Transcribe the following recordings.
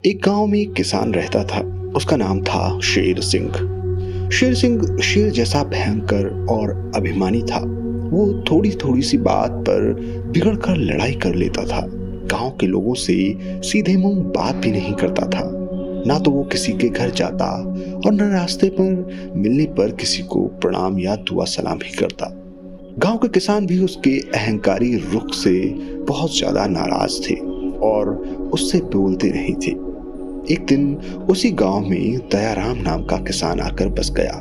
एक गांव में एक किसान रहता था। उसका नाम था शेर सिंह। शेर सिंह शेर जैसा भयंकर और अभिमानी था। वो थोड़ी थोड़ी सी बात पर बिगड़कर लड़ाई कर लेता था। गांव के लोगों से सीधे मुंह बात भी नहीं करता था। ना तो वो किसी के घर जाता और न रास्ते पर मिलने पर किसी को प्रणाम या दुआ सलाम ही करता। गांव के किसान भी उसके अहंकारी रुख से बहुत ज्यादा नाराज थे और उससे बोलते नहीं थे। एक दिन उसी गांव में दयाराम नाम का किसान आकर बस गया।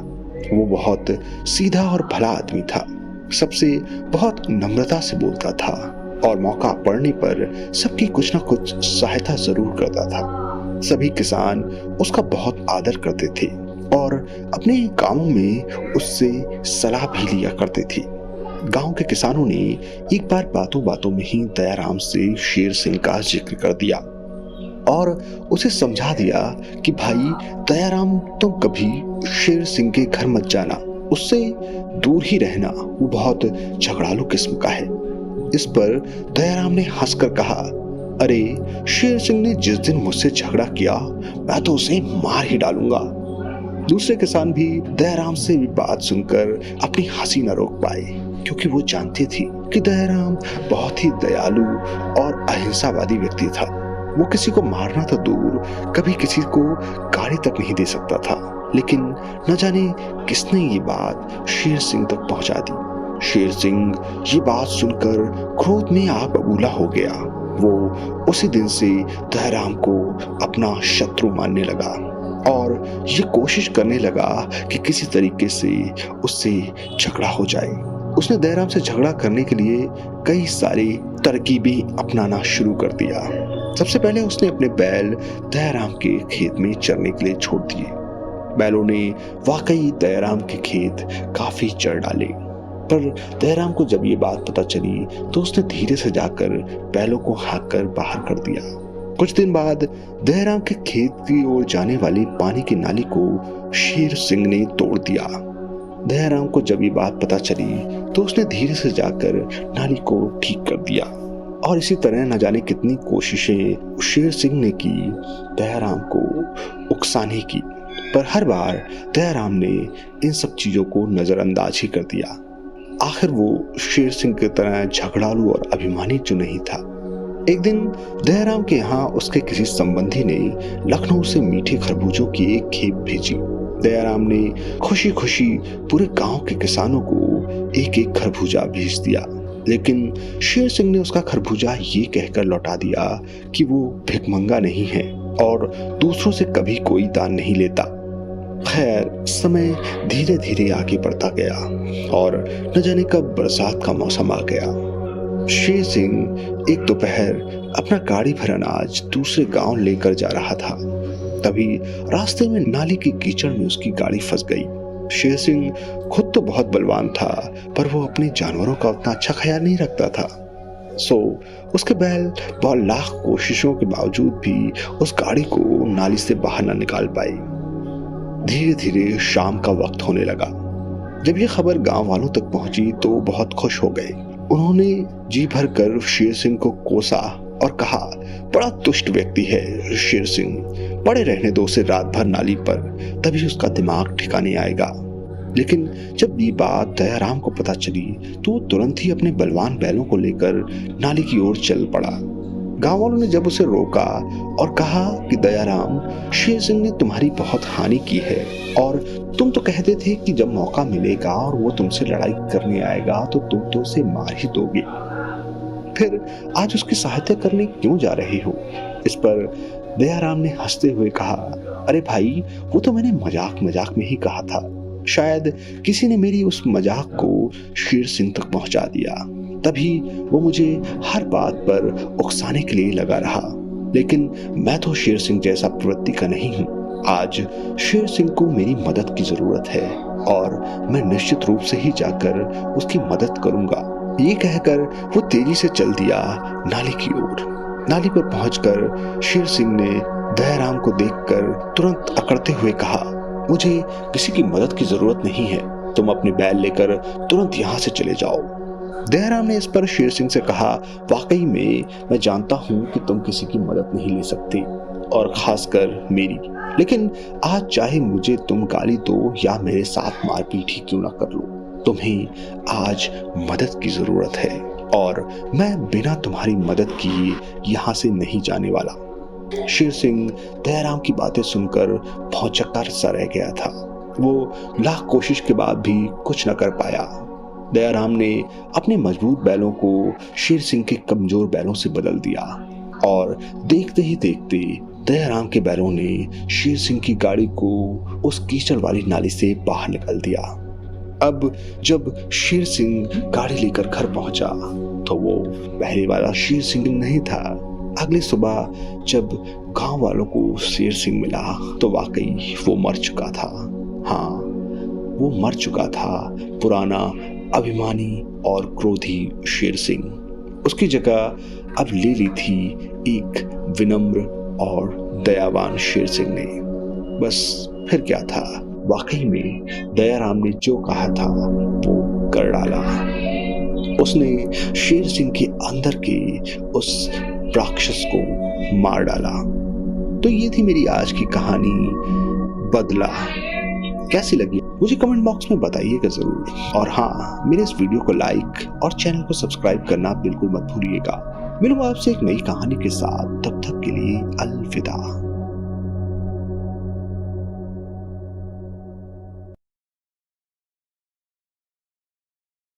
वो बहुत सीधा और भला आदमी था। सबसे बहुत नम्रता से बोलता था और मौका पड़ने पर सबकी कुछ न कुछ सहायता जरूर करता था। सभी किसान उसका बहुत आदर करते थे और अपने कामों में उससे सलाह भी लिया करते थे। गांव के किसानों ने एक बार बातों बातों में ही दयाराम से शेर सिंह का जिक्र कर दिया और उसे समझा दिया कि भाई दयाराम, तुम कभी शेर सिंह के घर मत जाना, उससे दूर ही रहना, वो बहुत झगड़ालू किस्म का है। इस पर दयाराम ने हंसकर कहा, अरे शेर सिंह ने जिस दिन मुझसे झगड़ा किया मैं तो उसे मार ही डालूंगा। दूसरे किसान भी दयाराम से बात सुनकर अपनी हंसी न रोक पाए, क्योंकि वो जानते थे कि दयाराम बहुत ही दयालु और अहिंसावादी व्यक्ति था। वो किसी को मारना तो दूर, कभी किसी को गाली तक नहीं दे सकता था। लेकिन न जाने किसने ये बात शेर सिंह तक पहुंचा दी। शेर सिंह ये बात सुनकर क्रोध में आग बबूला हो गया। वो उसी दिन से दयाराम को अपना शत्रु मानने लगा और ये कोशिश करने लगा कि किसी तरीके से उससे झगड़ा हो जाए। उसने दयाराम से झगड़ा करने के लिए कई सारी तरकीबें अपनाना शुरू कर दिया। सबसे पहले उसने अपने बैल दयाराम के खेत में चरने के लिए छोड़ दिए। बैलों ने वाकई दयाराम के खेत काफी चर डाले, पर दयाराम को जब ये बात पता चली तो उसने धीरे से जाकर बैलों को हाँक कर बाहर कर दिया। कुछ दिन बाद दयाराम के खेत की ओर जाने वाली पानी की नाली को शेर सिंह ने तोड़ दिया। दयाराम को जब ये बात पता चली तो उसने धीरे से जाकर नाली को ठीक कर दिया और इसी तरह न जाने कितनी कोशिशें शेर सिंह ने की दयाराम को उकसाने की, पर हर बार दयाराम ने इन सब चीजों को नजरअंदाज ही कर दिया। आखिर वो शेर सिंह की तरह झगड़ालू और अभिमानी जो नहीं था। एक दिन दयाराम के यहाँ उसके किसी संबंधी ने लखनऊ से मीठे खरबूजों की एक खेप भेजी। दयाराम ने खुशी खुशी पूरे गांव के किसानों को एक एक खरबूजा भेज दिया, लेकिन शेर सिंह ने उसका खरबूजा ये कहकर लौटा दिया कि वो भिखमंगा नहीं है और दूसरों से कभी कोई दान नहीं लेता। खैर, समय धीरे धीरे आगे बढ़ता गया और न जाने कब बरसात का मौसम आ गया। शेर सिंह एक दोपहर अपना गाड़ी भर अनाज दूसरे गांव लेकर जा रहा था। तभी रास्ते में नाली की कीचड़ में उसकी गाड़ी फंस गई। शेर सिंह खुद तो बहुत बलवान था, पर वो अपने जानवरों का उतना अच्छा ख्याल नहीं रखता था। सो उसके बैल बहुत लाख कोशिशों के बावजूद भी उस गाड़ी को नाली से बाहर न निकाल पाए। धीरे धीरे शाम का वक्त होने लगा। जब ये खबर गांव वालों तक पहुंची तो बहुत खुश हो गए। उन्होंने जी भर कर शेर सिंह को कोसा और कहा, बड़ा दुष्ट व्यक्ति है शेर सिंह, पड़े रहने दो उसे रात भर नाली पर, तभी उसका दिमाग ठिकाने आएगा। लेकिन जब ये बात दयाराम को पता चली तो वो तुरंत ही अपने बलवान बैलों को लेकर नाली की ओर चल पड़ा। गांव वालों ने जब उसे रोका और कहा कि दयाराम, शेर सिंह ने तुम्हारी बहुत हानि की है और तुम तो कहते थे कि जब मौका मिलेगा और वो तुमसे लड़ाई करने आएगा तो तुम तो उसे मार ही दोगे, फिर आज उसकी सहायता करने क्यों जा रहे हो? इस पर दयाराम ने हंसते हुए कहा, अरे भाई, वो तो मैंने मजाक मजाक में ही कहा था। शायद किसी ने मेरी उस मजाक को शेर सिंह तक पहुंचा दिया, तभी वो मुझे हर बात पर उकसाने के लिए लगा रहा। लेकिन मैं तो शेर सिंह जैसा प्रवृत्ति का नहीं हूँ। आज शेर सिंह को मेरी मदद की जरूरत है और मैं निश्चित रूप से ही जाकर उसकी मदद करूंगा। ये कहकर वो तेजी से चल दिया नाली की ओर। नाली पर पहुंचकर शेर सिंह ने दयाराम को देखकर तुरंत अकड़ते हुए कहा, मुझे किसी की मदद की जरूरत नहीं है, तुम अपने बैल लेकर तुरंत यहाँ से चले जाओ। दयाराम ने इस पर शेर सिंह से कहा, वाकई में मैं जानता हूँ कि तुम किसी की मदद नहीं ले सकते, और खासकर मेरी। लेकिन आज चाहे मुझे तुम गाली दो या मेरे साथ मारपीट ही क्यों ना कर लो, तुम्हें आज मदद की जरूरत है और मैं बिना तुम्हारी मदद की यहाँ से नहीं जाने वाला। शेर सिंह दयाराम की बातें सुनकर भौचक्कर सा रह गया था। वो लाख कोशिश के बाद भी कुछ न कर पाया। दयाराम ने अपने मजबूत बैलों को शेर सिंह के कमजोर बैलों से बदल दिया और देखते ही देखते दयाराम के बैलों ने शेर सिंह की गाड़ी को उस कीचड़ वाली नाली से बाहर निकाल दिया। अब जब शेर सिंह गाड़ी लेकर घर पहुंचा तो वो पहले वाला शेर सिंह नहीं था। अगली सुबह जब गांव वालों को शेर सिंह मिला तो वाकई वो मर चुका था। हाँ, वो मर चुका था पुराना अभिमानी और क्रोधी शेर सिंह। उसकी जगह अब ले ली थी एक विनम्र और दयावान शेर सिंह ने। बस फिर क्या था, वाकई में दयाराम ने जो कहा था वो कर डाला। उसने शेर सिंह के अंदर के उस राक्षस को मार डाला। तो ये थी मेरी आज की कहानी बदला। कैसी लगी मुझे कमेंट बॉक्स में बताइएगा जरूर। और हाँ, मेरे इस वीडियो को लाइक और चैनल को सब्सक्राइब करना बिल्कुल मत भूलिएगा। मिलूंगा आपसे एक नई कहानी के साथ, तब तक के लिए अलविदा।